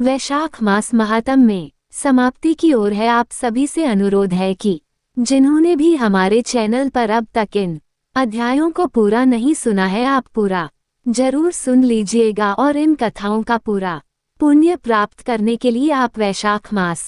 वैशाख मास महात्म में समाप्ति की ओर है। आप सभी से अनुरोध है कि जिन्होंने भी हमारे चैनल पर अब तक इन अध्यायों को पूरा नहीं सुना है, आप पूरा जरूर सुन लीजिएगा और इन कथाओं का पूरा पुण्य प्राप्त करने के लिए आप वैशाख मास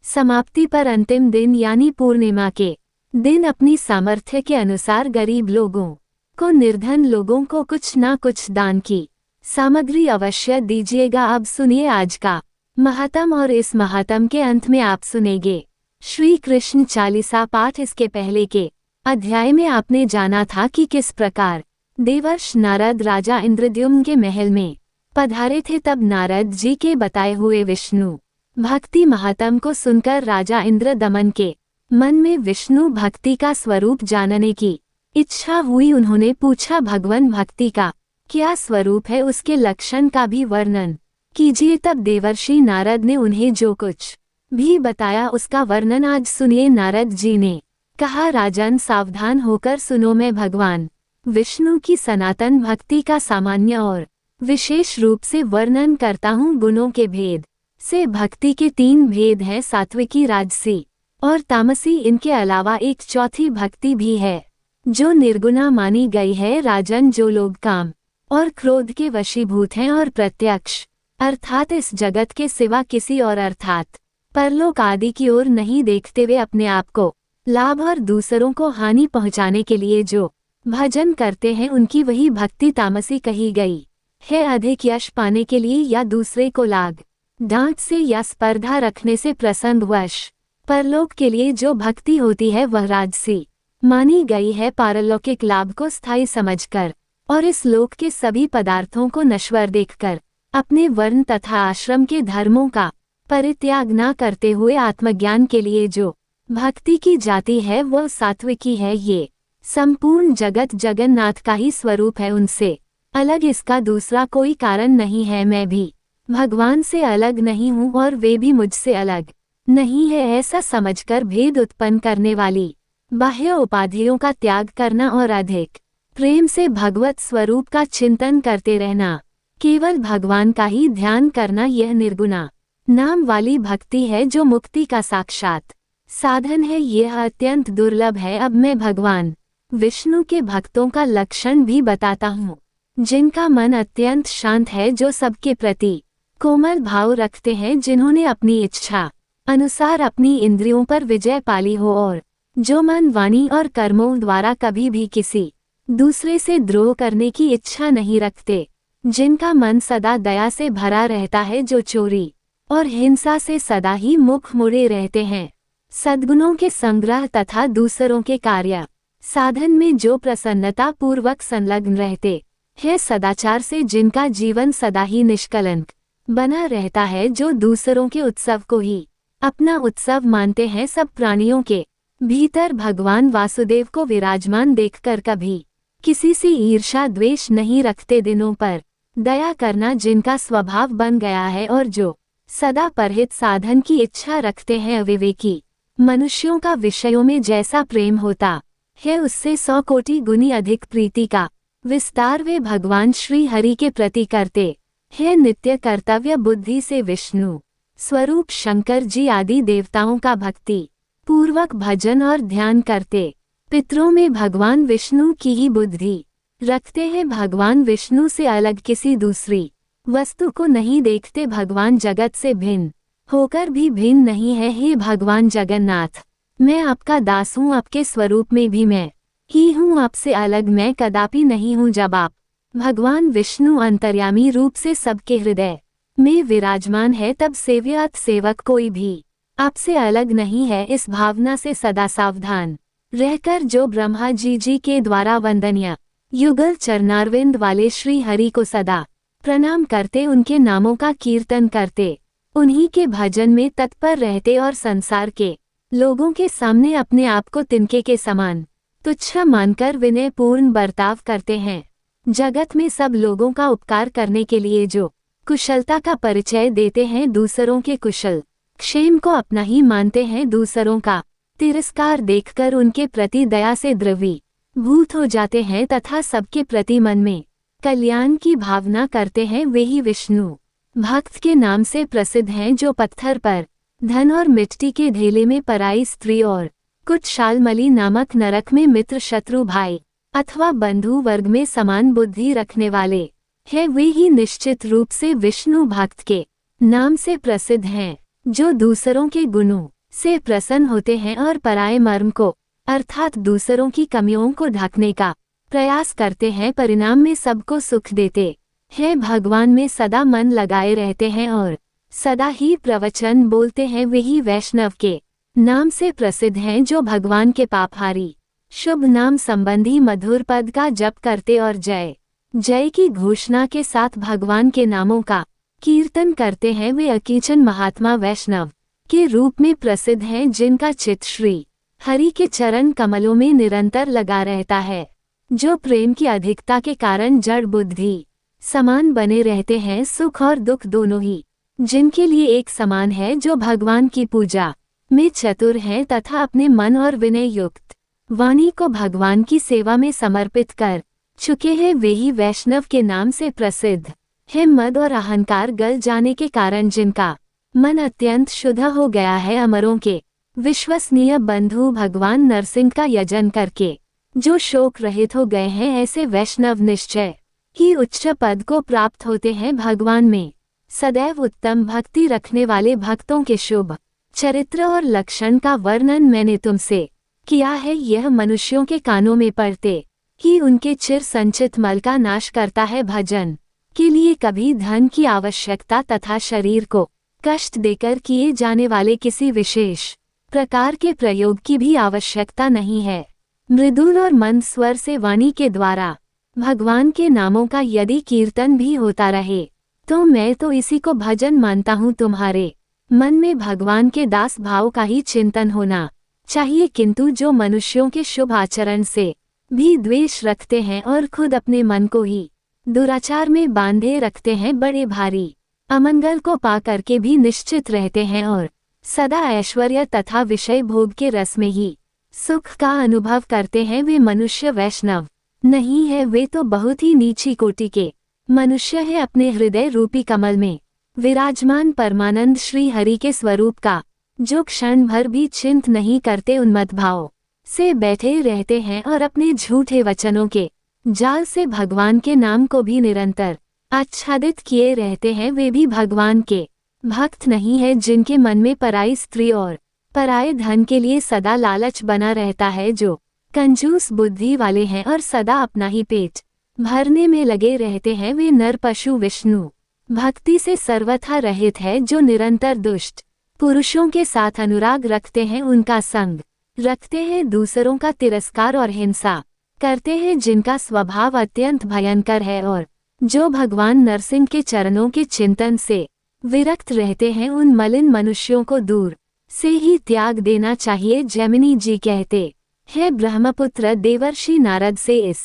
समाप्ति पर अंतिम दिन यानी पूर्णिमा के दिन अपनी सामर्थ्य के अनुसार गरीब लोगों को, निर्धन लोगों को कुछ ना कुछ दान की सामग्री अवश्य दीजिएगा। अब सुनिए आज का महात्म और इस महात्म के अंत में आप सुनेंगे श्री कृष्ण चालीसा पाठ। इसके पहले के अध्याय में आपने जाना था कि किस प्रकार देवर्ष नारद राजा इंद्रद्युम्न के महल में पधारे थे। तब नारद जी के बताए हुए विष्णु भक्ति महात्म को सुनकर राजा इंद्रदमन के मन में विष्णु भक्ति का स्वरूप जानने की इच्छा हुई। उन्होंने पूछा, भगवान भक्ति का क्या स्वरूप है, उसके लक्षण का भी वर्णन कीजिए। तब देवर्षि नारद ने उन्हें जो कुछ भी बताया उसका वर्णन आज सुनिए। नारद जी ने कहा, राजन सावधान होकर सुनो, मैं भगवान विष्णु की सनातन भक्ति का सामान्य और विशेष रूप से वर्णन करता हूँ। गुणों के भेद से भक्ति के 3 भेद हैं, सात्विकी, राजसी और तामसी। इनके अलावा एक चौथी भक्ति भी है जो निर्गुणा मानी गई है। राजन, जो लोग काम और क्रोध के वशीभूत हैं और प्रत्यक्ष अर्थात इस जगत के सिवा किसी और अर्थात परलोक आदि की ओर नहीं देखते, वे अपने आप को लाभ और दूसरों को हानि पहुंचाने के लिए जो भजन करते हैं, उनकी वही भक्ति तामसी कही गई है। अधिक यश पाने के लिए या दूसरे को लाग डांट से या स्पर्धा रखने से प्रसंगवश परलोक के लिए जो भक्ति होती है वह राजसी मानी गई है। पारलौकिक लाभ को स्थायी समझकर और इस लोक के सभी पदार्थों को नश्वर देखकर अपने वर्ण तथा आश्रम के धर्मों का परित्याग न करते हुए आत्मज्ञान के लिए जो भक्ति की जाती है वह सात्विकी है। ये संपूर्ण जगत जगन्नाथ का ही स्वरूप है, उनसे अलग इसका दूसरा कोई कारण नहीं है। मैं भी भगवान से अलग नहीं हूँ और वे भी मुझसे अलग नहीं है, ऐसा समझकर भेद उत्पन्न करने वाली बाह्य उपाधियों का त्याग करना और अधिक प्रेम से भगवत स्वरूप का चिंतन करते रहना, केवल भगवान का ही ध्यान करना, यह निर्गुणा नाम वाली भक्ति है जो मुक्ति का साक्षात साधन है। यह अत्यंत दुर्लभ है। अब मैं भगवान विष्णु के भक्तों का लक्षण भी बताता हूँ, जिनका मन अत्यंत शांत है, जो सबके प्रति कोमल भाव रखते हैं, जिन्होंने अपनी इच्छा अनुसार अपनी इंद्रियों पर विजय पाली हो और जो मन, वाणी और कर्मों द्वारा कभी भी किसी दूसरे से द्रोह करने की इच्छा नहीं रखते, जिनका मन सदा दया से भरा रहता है, जो चोरी और हिंसा से सदा ही मुख मोड़े रहते हैं, सद्गुणों के संग्रह तथा दूसरों के कार्य साधन में जो प्रसन्नता पूर्वक संलग्न रहते हैं, सदाचार से जिनका जीवन सदा ही निष्कलंक बना रहता है, जो दूसरों के उत्सव को ही अपना उत्सव मानते हैं, सब प्राणियों के भीतर भगवान वासुदेव को विराजमान देखकर कभी किसी से ईर्ष्या द्वेष नहीं रखते, दिनों पर दया करना जिनका स्वभाव बन गया है और जो सदा परहित साधन की इच्छा रखते हैं, अविवेकी मनुष्यों का विषयों में जैसा प्रेम होता है उससे 100 कोटि गुनी अधिक प्रीति का विस्तार वे भगवान श्री हरि के प्रति करते हैं। नित्य कर्तव्य बुद्धि से विष्णु स्वरूप शंकर जी आदि देवताओं का भक्ति पूर्वक भजन और ध्यान करते, पितरों में भगवान विष्णु की ही बुद्धि रखते हैं, भगवान विष्णु से अलग किसी दूसरी वस्तु को नहीं देखते, भगवान जगत से भिन्न होकर भी भिन्न नहीं है। हे भगवान जगन्नाथ, मैं आपका दास हूँ, आपके स्वरूप में भी मैं ही हूँ, आपसे अलग मैं कदापि नहीं हूँ। जब आप भगवान विष्णु अंतर्यामी रूप से सबके हृदय में विराजमान है, तब सेव्यात सेवक कोई भी आपसे अलग नहीं है। इस भावना से सदा सावधान रहकर जो ब्रह्मा जी के द्वारा वंदनीय युगल चरणारविंद वाले श्री हरि को सदा प्रणाम करते, उनके नामों का कीर्तन करते, उन्हीं के भजन में तत्पर रहते और संसार के लोगों के सामने अपने आप को तिनके के समान तुच्छ मानकर विनय पूर्ण बर्ताव करते हैं। जगत में सब लोगों का उपकार करने के लिए जो कुशलता का परिचय देते हैं, दूसरों के कुशल क्षेम को अपना ही मानते हैं, दूसरों का तिरस्कार देखकर उनके प्रति दया से द्रवीभूत हो जाते हैं तथा सबके प्रति मन में कल्याण की भावना करते हैं, वे ही विष्णु भक्त के नाम से प्रसिद्ध हैं जो पत्थर पर धन और मिट्टी के ढेले में पराई स्त्री और कुछ शालमली नामक नरक में मित्र शत्रु भाई अथवा बंधु वर्ग में समान बुद्धि रखने वाले हैं, वे ही निश्चित रूप से विष्णु भक्त के नाम से प्रसिद्ध हैं, जो दूसरों के गुणों से प्रसन्न होते हैं और पराये मर्म को अर्थात दूसरों की कमियों को ढकने का प्रयास करते हैं, परिणाम में सबको सुख देते हैं, भगवान में सदा मन लगाए रहते हैं और सदा ही प्रवचन बोलते हैं, वे ही वैष्णव के नाम से प्रसिद्ध हैं, जो भगवान के पापहारी शुभ नाम संबंधी मधुर पद का जप करते और जय जय की घोषणा के साथ भगवान के नामों का कीर्तन करते हैं, वे अकीचन महात्मा वैष्णव के रूप में प्रसिद्ध हैं, जिनका चित्त श्री हरि के चरण कमलों में निरंतर लगा रहता है, जो प्रेम की अधिकता के कारण जड़ बुद्धि समान बने रहते हैं, सुख और दुख दोनों ही जिनके लिए एक समान है, जो भगवान की पूजा में चतुर हैं तथा अपने मन और विनय युक्त वाणी को भगवान की सेवा में समर्पित कर चुके हैं, वे ही वैष्णव के नाम से प्रसिद्ध है। मद और अहंकार गल जाने के कारण जिनका मन अत्यंत शुद्ध हो गया है, अमरों के विश्वसनीय बंधु भगवान नरसिंह का यजन करके जो शोक रहित हो गए हैं, ऐसे वैष्णव निश्चय ही उच्च पद को प्राप्त होते हैं। भगवान में सदैव उत्तम भक्ति रखने वाले भक्तों के शुभ चरित्र और लक्षण का वर्णन मैंने तुमसे किया है, यह मनुष्यों के कानों में पड़ते ही उनके चिर संचित मल का नाश करता है। भजन के लिए कभी धन की आवश्यकता तथा शरीर को कष्ट देकर किए जाने वाले किसी विशेष प्रकार के प्रयोग की भी आवश्यकता नहीं है। मृदुल और मंद स्वर से वाणी के द्वारा भगवान के नामों का यदि कीर्तन भी होता रहे तो मैं तो इसी को भजन मानता हूँ। तुम्हारे मन में भगवान के दास भाव का ही चिंतन होना चाहिए, किंतु जो मनुष्यों के शुभ आचरण से भी द्वेष रखते हैं और खुद अपने मन को ही दुराचार में बांधे रखते हैं, बड़े भारी अमंगल को पा करके भी निश्चित रहते हैं और सदा ऐश्वर्य तथा विषय भोग के रस में ही सुख का अनुभव करते हैं, वे मनुष्य वैष्णव नहीं है, वे तो बहुत ही नीची कोटि के मनुष्य है। अपने हृदय रूपी कमल में विराजमान परमानंद श्री हरि के स्वरूप का जो क्षण भर भी चिंत नहीं करते, उन्मत्त भाव से बैठे रहते हैं और अपने झूठे वचनों के जाल से भगवान के नाम को भी निरंतर आच्छादित किए रहते हैं, वे भी भगवान के भक्त नहीं है, जिनके मन में पराई स्त्री और पराये धन के लिए सदा लालच बना रहता है, जो कंजूस बुद्धि वाले हैं और सदा अपना ही पेट भरने में लगे रहते हैं, वे नर पशु विष्णु भक्ति से सर्वथा रहित है, जो निरंतर दुष्ट पुरुषों के साथ अनुराग रखते हैं, उनका संग रखते हैं, दूसरों का तिरस्कार और हिंसा करते हैं, जिनका स्वभाव अत्यंत भयंकर है और जो भगवान नरसिंह के चरणों के चिंतन से विरक्त रहते हैं, उन मलिन मनुष्यों को दूर से ही त्याग देना चाहिए। जैमिनी जी कहते हैं, ब्रह्मपुत्र देवर्षि नारद से इस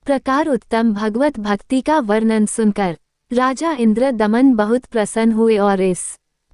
प्रकार उत्तम भगवत भक्ति का वर्णन सुनकर राजा इंद्र दमन बहुत प्रसन्न हुए और इस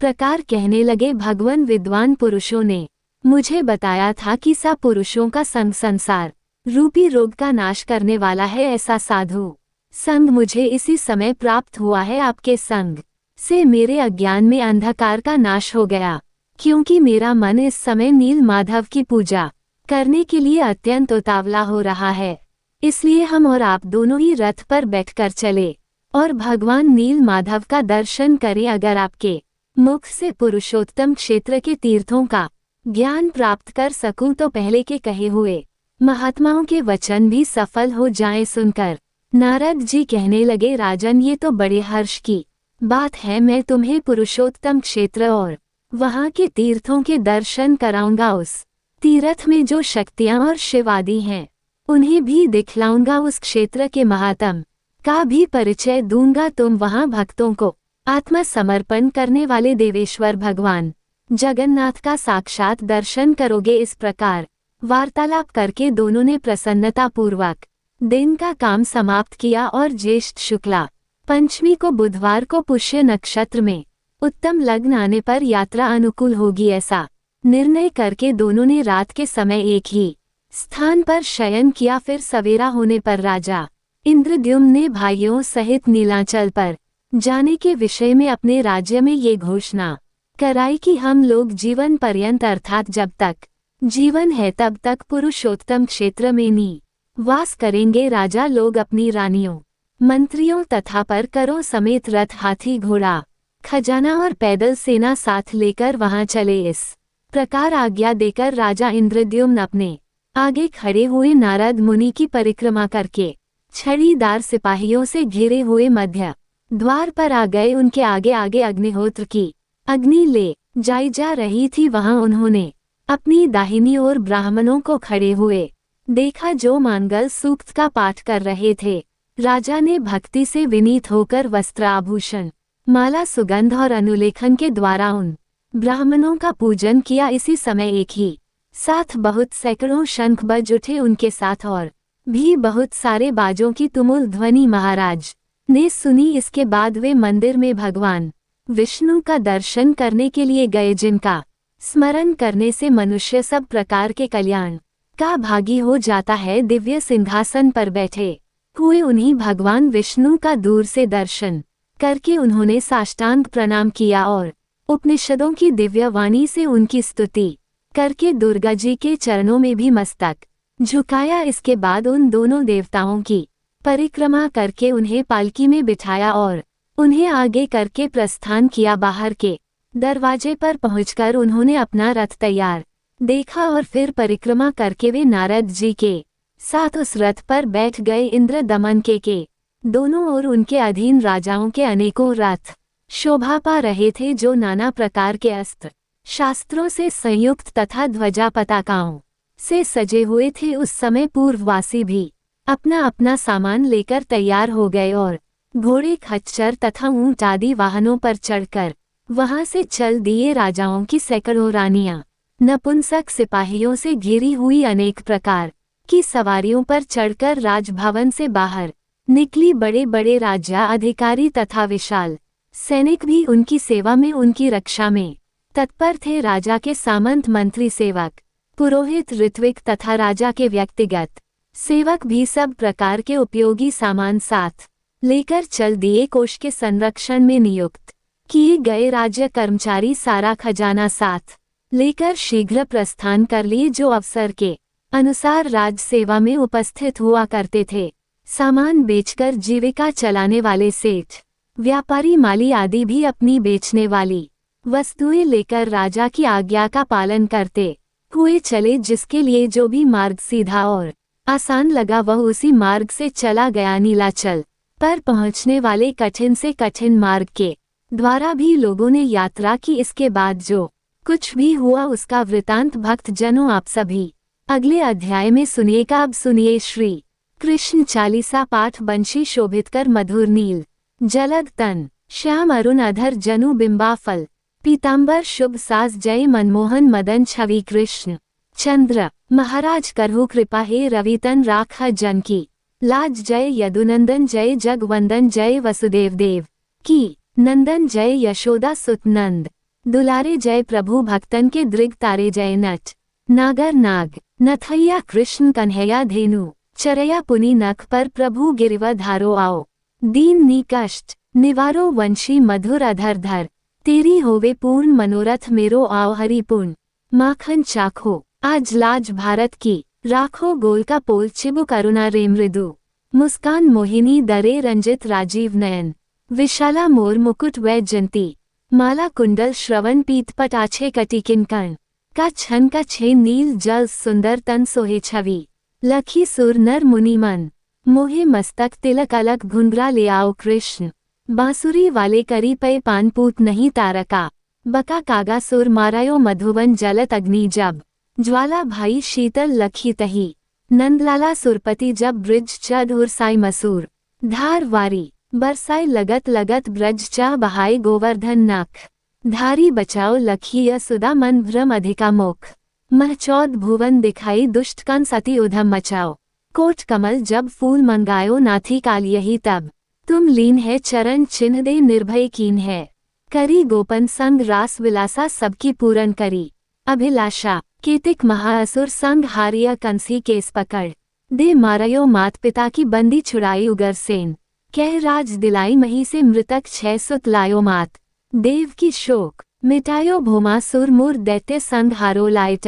प्रकार कहने लगे, भगवान विद्वान पुरुषों ने मुझे बताया था कि सब पुरुषों का संग संसार रूपी रोग का नाश करने वाला है, ऐसा साधु संग मुझे इसी समय प्राप्त हुआ है। आपके संग से मेरे अज्ञान में अंधकार का नाश हो गया, क्योंकि मेरा मन इस समय नील माधव की पूजा करने के लिए अत्यंत उतावला हो रहा है। इसलिए हम और आप दोनों ही रथ पर बैठकर चले और भगवान नील माधव का दर्शन करें। अगर आपके मुख से पुरुषोत्तम क्षेत्र के तीर्थों का ज्ञान प्राप्त कर सकूं तो पहले के कहे हुए महात्माओं के वचन भी सफल हो जाएं। सुनकर नारद जी कहने लगे, राजन ये तो बड़े हर्ष की बात है, मैं तुम्हें पुरुषोत्तम क्षेत्र और वहां के तीर्थों के दर्शन कराऊंगा। उस तीर्थ में जो शक्तियां और शिव आदि हैं उन्हें भी दिखलाऊंगा, उस क्षेत्र के महात्म का भी परिचय दूंगा। तुम वहां भक्तों को आत्मसमर्पण करने वाले देवेश्वर भगवान जगन्नाथ का साक्षात दर्शन करोगे। इस प्रकार वार्तालाप करके दोनों ने प्रसन्नता पूर्वक दिन का काम समाप्त किया और ज्येष्ठ शुक्ला पंचमी को बुधवार को पुष्य नक्षत्र में उत्तम लग्न आने पर यात्रा अनुकूल होगी, ऐसा निर्णय करके दोनों ने रात के समय एक ही स्थान पर शयन किया। फिर सवेरा होने पर राजा इंद्रद्युम्न ने भाइयों सहित नीलांचल पर जाने के विषय में अपने राज्य में ये घोषणा कराई कि हम लोग जीवन पर्यंत अर्थात जब तक जीवन है तब तक पुरुषोत्तम क्षेत्र में निवास करेंगे। राजा लोग अपनी रानियों, मंत्रियों तथा परकरों समेत रथ, हाथी, घोड़ा, खजाना और पैदल सेना साथ लेकर वहां चले। इस प्रकार आज्ञा देकर राजा इंद्रद्युम्न अपने आगे खड़े हुए नारद मुनि की परिक्रमा करके छड़ीदार सिपाहियों से घिरे हुए मध्य द्वार पर आ गए। उनके आगे आगे अग्निहोत्र की अग्नि ले जाई जा रही थी। वहां उन्होंने अपनी दाहिनी ओर ब्राह्मणों को खड़े हुए देखा जो मांगल सूक्त का पाठ कर रहे थे। राजा ने भक्ति से विनीत होकर वस्त्र, आभूषण, माला, सुगंध और अनुलेखन के द्वारा उन ब्राह्मणों का पूजन किया। इसी समय एक ही साथ बहुत सैकड़ों शंख बज उठे उनके साथ और भी बहुत सारे बाजों की तुमुल ध्वनि महाराज ने सुनी। इसके बाद वे मंदिर में भगवान विष्णु का दर्शन करने के लिए गए, जिनका स्मरण करने से मनुष्य सब प्रकार के कल्याण का भागी हो जाता है। दिव्य सिंहासन पर बैठे हुए उन्हीं भगवान विष्णु का दूर से दर्शन करके उन्होंने साष्टांग प्रणाम किया और उपनिषदों की दिव्य वाणी से उनकी स्तुति करके दुर्गा जी के चरणों में भी मस्तक झुकाया। इसके बाद उन दोनों देवताओं की परिक्रमा करके उन्हें पालकी में बिठाया और उन्हें आगे करके प्रस्थान किया। बाहर के दरवाजे पर पहुंचकर उन्होंने अपना रथ तैयार देखा और फिर परिक्रमा करके वे नारद जी के साथ उस रथ पर बैठ गए। इंद्र दमन के दोनों ओर उनके अधीन राजाओं के अनेकों रथ शोभा पा रहे थे, जो नाना प्रकार के अस्त्र शास्त्रों से संयुक्त तथा ध्वजा पताकाओं से सजे हुए थे। उस समय पूर्ववासी भी अपना अपना सामान लेकर तैयार हो गए और घोड़े, खच्चर तथा ऊंट आदि वाहनों पर चढ़कर वहां से चल दिए। राजाओं की सैकड़ों रानियां नपुंसक सिपाहियों से घिरी हुई अनेक प्रकार की सवारियों पर चढ़कर राजभवन से बाहर निकली। बड़े बड़े राजा, अधिकारी तथा विशाल सैनिक भी उनकी सेवा में, उनकी रक्षा में तत्पर थे। राजा के सामंत, मंत्री, सेवक, पुरोहित, ऋत्विक तथा राजा के व्यक्तिगत सेवक भी सब प्रकार के उपयोगी सामान साथ लेकर चल दिए। कोष के संरक्षण में नियुक्त किए गए राज्य कर्मचारी सारा खजाना साथ लेकर शीघ्र प्रस्थान कर लिए, जो अवसर के अनुसार राज सेवा में उपस्थित हुआ करते थे। सामान बेचकर जीविका चलाने वाले सेठ, व्यापारी, माली आदि भी अपनी बेचने वाली वस्तुएं लेकर राजा की आज्ञा का पालन करते हुए चले। जिसके लिए जो भी मार्ग सीधा और आसान लगा वह उसी मार्ग से चला गया। नीलाचल पर पहुंचने वाले कठिन से कठिन मार्ग के द्वारा भी लोगों ने यात्रा की। इसके बाद जो कुछ भी हुआ उसका वृतांत भक्त जनों आप सभी अगले अध्याय में सुनिएगा। अब सुनिए श्री कृष्ण चालीसा पाठ। बंशी शोभित कर मधुर नील जलद तन, श्याम अरुण अधर जनु बिंबाफल, पीतांबर शुभ साज, जय मनमोहन मदन छवि कृष्ण चंद्र। महाराज करहु कृपा, हे रवितन राख जन की लाज, जय यदुनंदन, जय जगवंदन, जय वसुदेव देव की नंदन, जय यशोदा सुत नंद दुलारे, जय प्रभु भक्तन के दृग तारे, जय नट नागर नाग नथैया, कृष्ण कन्हैया धेनु चरया, पुनि नख पर प्रभु गिरिवधारो आओ, दीन नी कष्ट निवारो, वंशी मधुर अधर धर, तेरी होवे पूर्ण मनोरथ मेरो, आओ हरि पूर्ण माखन चाखो, आज लाज भारत की राखो, गोल का पोल चिबु करुणा रे मृदु मुस्कान, मोहिनी दरे रंजित राजीव नयन, विशाला मोर मुकुट वैजयंती माला, कुंडल श्रवण पीत पट, आछे कटी किंकण का छन का छे, नील जल सुंदर तन सोहे छवि, लखी सुर नर मुनि मन, मोहे मस्तक तिलक अलग, घुंघरा ले आओ कृष्ण, बांसुरी वाले करी पै, पानपूत नहीं तारका, बका कागा सुर मारायो, मधुवन जलत अग्नि जब, ज्वाला भाई शीतल लखी तही, नंदलाला सुरपति जब, ब्रिज चद उरसाई मसूर, धार वारी बरसाई, लगत लगत ब्रज चा बहाई, गोवर्धन नख धारी बचाओ, लखी यसुदा मन भ्रम अधिका मोख, महचौद भुवन दिखाई, दुष्ट कन सती उधम मचाओ, कोट कमल जब फूल मंगायो, नाथी काल यही तब तुम लीन है, चरण चिन्ह दे निर्भय कीन है, करी गोपन संग रास विलासा, सबकी पूरन करी अभिलाषा, केतिक महाअसुर संग हारिया, कंसी केस पकड़ दे मारयो, मात पिता की बंदी छुड़ाई, उगर सेन कह राज दिलाई मही से मृतक 6 सुत लायो मात। देव की शोक मिटायो भौमासुर मूर दैत्य संग हारो लाइट।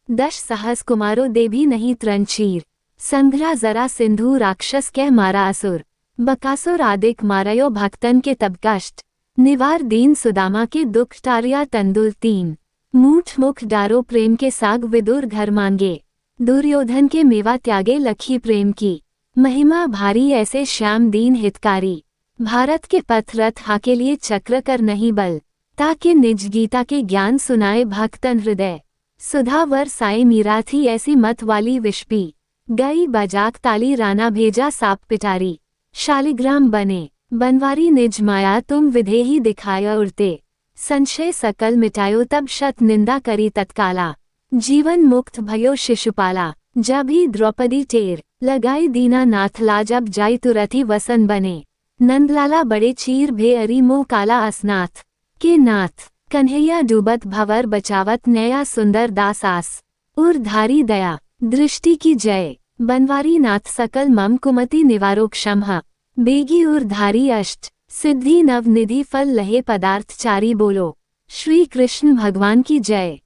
10 सहस कुमारो देवी नहीं त्रंचीर। संघरा जरा सिंधु राक्षस कह मारा असुर। बकासुर आदिक मारयो भक्तन के तब कष्ट। निवार दीन सुदामा के दुख टारिया तंदुल 3। मूठ मुख डारो प्रेम के साग विदुर घर मांगे। दुर्योधन के मेवा त्यागे लखी प्रेम की। महिमा भारी ऐसे श्याम दीन हितकारी। भारत के पथ रथ हाके लिए चक्र कर नहीं बल। ताकि निज गीता के ज्ञान सुनाए भक्तन हृदय। सुधावर साई मीरा थी ऐसी मत वाली विष्पी। गई बजाक ताली राना भेजा साप पिटारी। शालिग्राम बने बनवारी निज माया तुम विधेही दिखाया उड़ते। संशय सकल मिटायो तब शत निंदा करी तत्काला। जीवन मुक्त भयो शिशुपाला। जब ही द्रौपदी टेर लगाई दीना नाथ लाजब जाई तुरथी वसन बने। नंदलाला बड़े चीर भे अरी मोह काला असनाथ। के नाथ कन्हैया डूबत भवर बचावत नया सुंदर दास आस। उर्धारी दया दृष्टि की जय बनवारी नाथ सकल मम कुमति निवारो क्षमः। बेगी उर्धारी अष्ट सिद्धि नव निधि फल लहे पदार्थ चारी बोलो। श्री कृष्ण भगवान की जय।